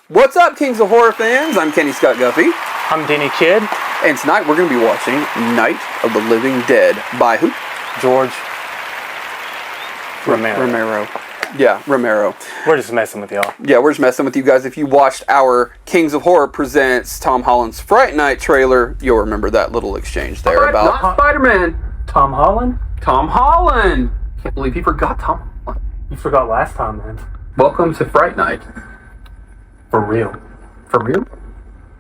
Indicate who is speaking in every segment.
Speaker 1: What's up, Kings of Horror fans? I'm Kenny Scott Guffey.
Speaker 2: I'm Denny Kidd.
Speaker 1: And tonight we're going to be watching Night of the Living Dead by who?
Speaker 2: George Romero.
Speaker 1: Yeah, Romero.
Speaker 2: We're just messing with y'all.
Speaker 1: Yeah, we're just messing with you guys. If you watched our Kings of Horror presents Tom Holland's Fright Night trailer, you'll remember that little exchange there about...
Speaker 3: Not Spider-Man.
Speaker 2: Tom Holland?
Speaker 1: Tom Holland! Can't believe he forgot Tom Holland.
Speaker 2: You forgot last time, man.
Speaker 1: Welcome to Fright Night.
Speaker 2: For real.
Speaker 1: For real?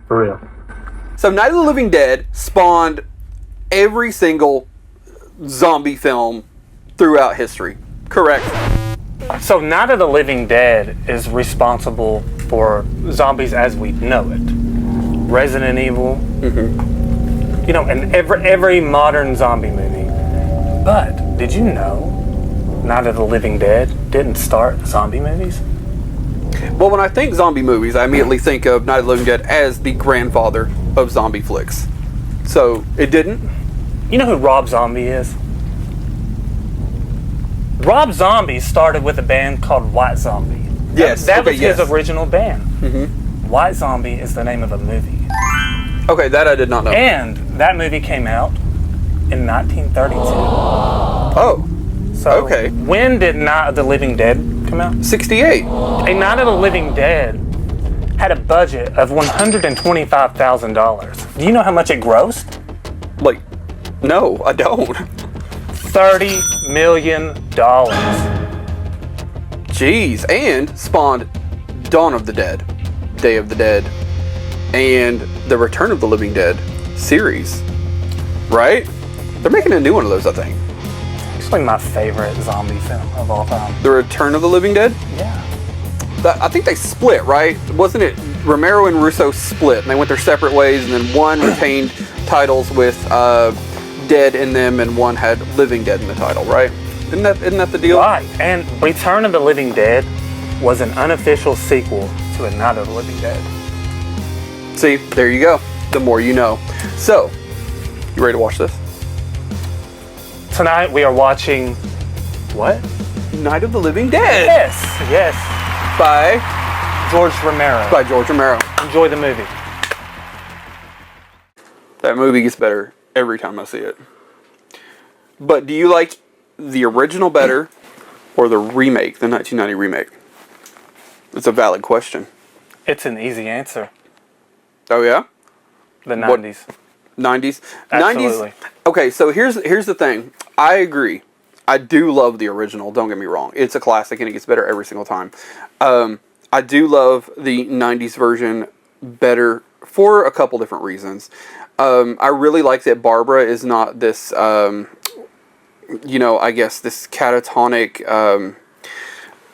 Speaker 2: For real.
Speaker 1: So Night of the Living Dead spawned every single zombie film throughout history. Correct?
Speaker 2: So Night of the Living Dead is responsible for zombies as we know it. Resident Evil.
Speaker 1: Mm-hmm.
Speaker 2: You know, and every modern zombie movie. But did you know Night of the Living Dead didn't start zombie movies?
Speaker 1: Well, when I think zombie movies, I immediately think of Night of the Living Dead as the grandfather of zombie flicks. So, it didn't?
Speaker 2: You know who Rob Zombie is? Rob Zombie started with a band called White Zombie.
Speaker 1: Yes.
Speaker 2: That was his original band.
Speaker 1: Mm-hmm.
Speaker 2: White Zombie is the name of a movie.
Speaker 1: Okay, that I did not know.
Speaker 2: And that movie came out in 1932.
Speaker 1: Oh.
Speaker 2: So,
Speaker 1: okay.
Speaker 2: When did Night of the Living Dead come out?
Speaker 1: 68.
Speaker 2: A Night of the Living Dead had a budget of $125,000. Do you know how much it grossed?
Speaker 1: Like, no, I don't.
Speaker 2: $30 million.
Speaker 1: Jeez. And spawned Dawn of the Dead, Day of the Dead, and the Return of the Living Dead series. Right? They're making a new one of those, I think.
Speaker 2: Actually, my favorite zombie film of all time.
Speaker 1: The Return of the Living Dead?
Speaker 2: Yeah.
Speaker 1: I think they split, right? Wasn't it Romero and Russo split, and they went their separate ways, and then one retained titles with Dead in them, and one had Living Dead in the title, right? Isn't that the deal?
Speaker 2: Right. And Return of the Living Dead was an unofficial sequel to A Night of the Living Dead.
Speaker 1: See, there you go. The more you know. So, you ready to watch this?
Speaker 2: Tonight we are watching what?
Speaker 1: Night of the Living Dead.
Speaker 2: Yes.
Speaker 1: By
Speaker 2: George Romero.
Speaker 1: By George Romero.
Speaker 2: Enjoy the movie.
Speaker 1: That movie gets better every time I see it. But do you like the original better or the remake, the 1990 remake? It's a valid question.
Speaker 2: It's an easy answer.
Speaker 1: Oh yeah?
Speaker 2: The 90s.
Speaker 1: 90s?
Speaker 2: Absolutely.
Speaker 1: 90s. Okay, so here's the thing. I agree. I do love the original, don't get me wrong. It's a classic and it gets better every single time. I do love the 90s version better for a couple different reasons. I really like that Barbara is not this, I guess this catatonic...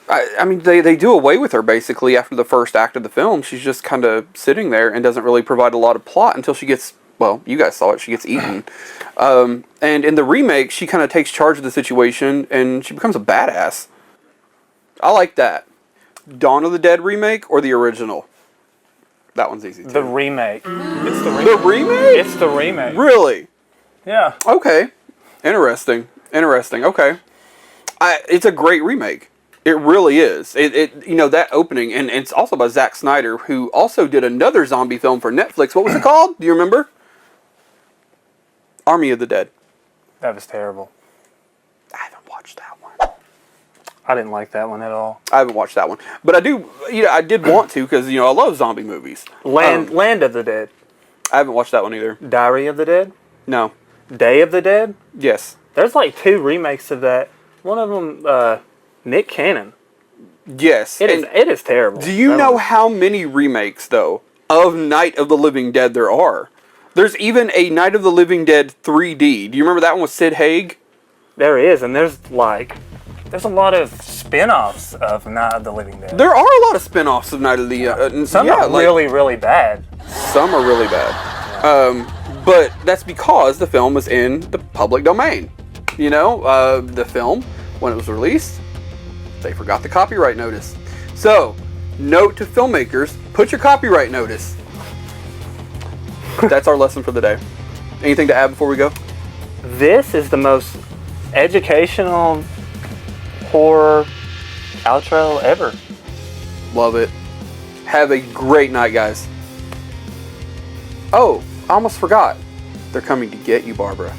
Speaker 1: I mean, they do away with her basically after the first act of the film. She's just kind of sitting there and doesn't really provide a lot of plot until she gets... Well, you guys saw it. She gets eaten. And in the remake, she kind of takes charge of the situation and she becomes a badass. I like that. Dawn of the Dead remake or the original? That one's easy too.
Speaker 2: The remake. It's the remake.
Speaker 1: The remake?
Speaker 2: It's the remake.
Speaker 1: Really?
Speaker 2: Yeah.
Speaker 1: Okay. Interesting. Okay. It's a great remake. It really is. It that opening, and it's also by Zack Snyder, who also did another zombie film for Netflix. What was it called? Do you remember? Army of the Dead.
Speaker 2: That was terrible.
Speaker 1: I haven't watched that one.
Speaker 2: I didn't like that one at all.
Speaker 1: I haven't watched that one. But I do, I did want to because, I love zombie movies.
Speaker 2: Land of the Dead.
Speaker 1: I haven't watched that one either.
Speaker 2: Diary of the Dead.
Speaker 1: No.
Speaker 2: Day of the Dead.
Speaker 1: Yes.
Speaker 2: There's like 2 remakes of that. One of them, Nick Cannon.
Speaker 1: Yes.
Speaker 2: It is terrible.
Speaker 1: Do you know how many remakes, though, of Night of the Living Dead there are? There's even a Night of the Living Dead 3D. Do you remember that one with Sid Haig?
Speaker 2: There is, and there's a lot of spin-offs of Night of the Living Dead.
Speaker 1: There are a lot of spin-offs of Night of the...
Speaker 2: Some are really, really bad.
Speaker 1: Some are really bad. But that's because the film was in the public domain. The film, when it was released, they forgot the copyright notice. So, note to filmmakers, put your copyright notice. That's our lesson for the day. Anything to add before we go?
Speaker 2: This is the most educational horror outro ever.
Speaker 1: Love it. Have a great night, guys. Oh, I almost forgot. They're coming to get you, Barbara.